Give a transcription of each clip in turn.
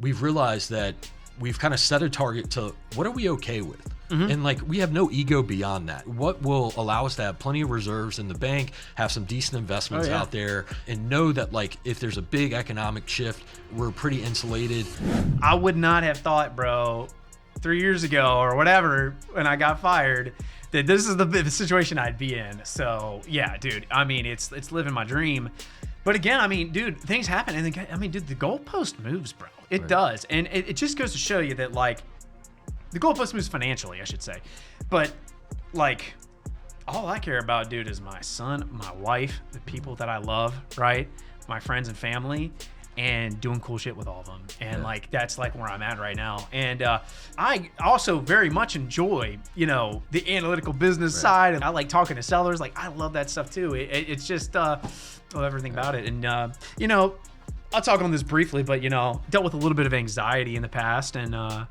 we've realized that we've kind of set a target to what are we okay with? And like, we have no ego beyond that. What will allow us to have plenty of reserves in the bank, have some decent investments out there, and know that like, if there's a big economic shift, we're pretty insulated. I would not have thought, bro, 3 years ago or whatever, when I got fired, that this is the situation I'd be in. So yeah, dude, I mean, it's living my dream. But again, I mean, dude, things happen. And I mean, dude, the goalpost moves, bro. It does. And it just goes to show you that, like, the goalpost moves financially, I should say. But, like, all I care about, dude, is my son, my wife, the people that I love, right? My friends and family, and doing cool shit with all of them. And, like, that's, like, where I'm at right now. And I also very much enjoy, you know, the analytical business side. And I like talking to sellers. Like, I love that stuff, too. It's just, I love everything about it. And, you know, I'll talk on this briefly, but, you know, dealt with a little bit of anxiety in the past and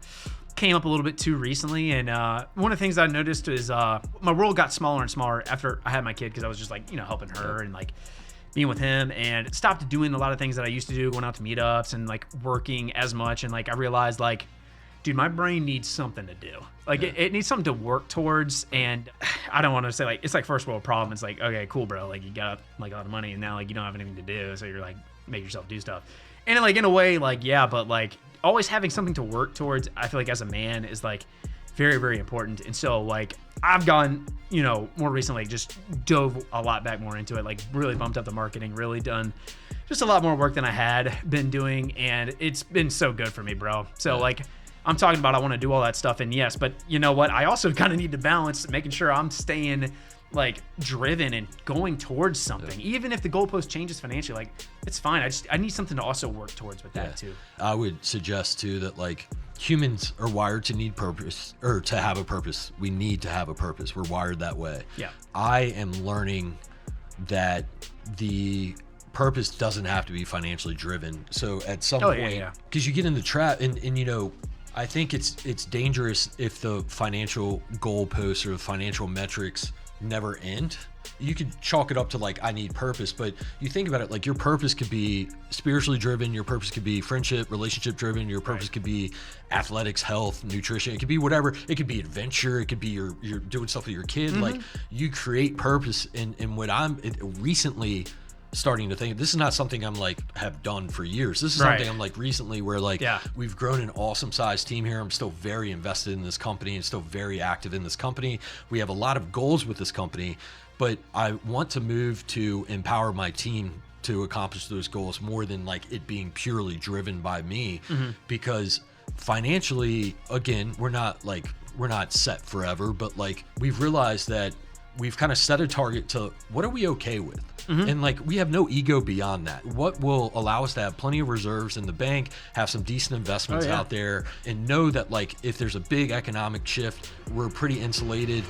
came up a little bit too recently. And one of the things I noticed is my world got smaller and smaller after I had my kid, because I was just like, you know, helping her and like being with him, and stopped doing a lot of things that I used to do, going out to meetups and like working as much. And like, I realized, like, dude, my brain needs something to do. Like it needs something to work towards. And I don't want to say like, it's like first world problem. It's like, okay, cool, bro. Like, you got like a lot of money and now like you don't have anything to do. So you're like, make yourself do stuff. And like, in a way, like, yeah, but like always having something to work towards, I feel like as a man is like very, very important. And so like, I've gone, you know, more recently, just dove a lot back more into it, like really bumped up the marketing, really done just a lot more work than I had been doing. And it's been so good for me, bro. So like, I'm talking about, I want to do all that stuff. And yes, but you know what? I also kind of need to balance making sure I'm staying like driven and going towards something. Even if the goalpost changes financially, like, it's fine. I need something to also work towards with that too. I would suggest too that like, humans are wired to need purpose, or to have a purpose. We need to have a purpose. We're wired that way. Yeah. I am learning that the purpose doesn't have to be financially driven. So at some point, because you get in the trap, and you know, I think it's dangerous if the financial goalposts or the financial metrics never end. You could chalk it up to like, I need purpose, but you think about it, like, your purpose could be spiritually driven, your purpose could be friendship, relationship driven, your purpose could be athletics, health, nutrition, it could be whatever, it could be adventure, it could be you're doing stuff with your kid. Like, you create purpose. And what I'm recently starting to think, this is not something I'm like have done for years. This is something I'm like recently, where like we've grown an awesome sized team here. I'm still very invested in this company and still very active in this company. We have a lot of goals with this company, but I want to move to empower my team to accomplish those goals more than like it being purely driven by me. Because financially, again, we're not set forever, but like, we've realized that we've kind of set a target to what are we okay with? And like, we have no ego beyond that. What will allow us to have plenty of reserves in the bank, have some decent investments out there, and know that like, if there's a big economic shift, we're pretty insulated.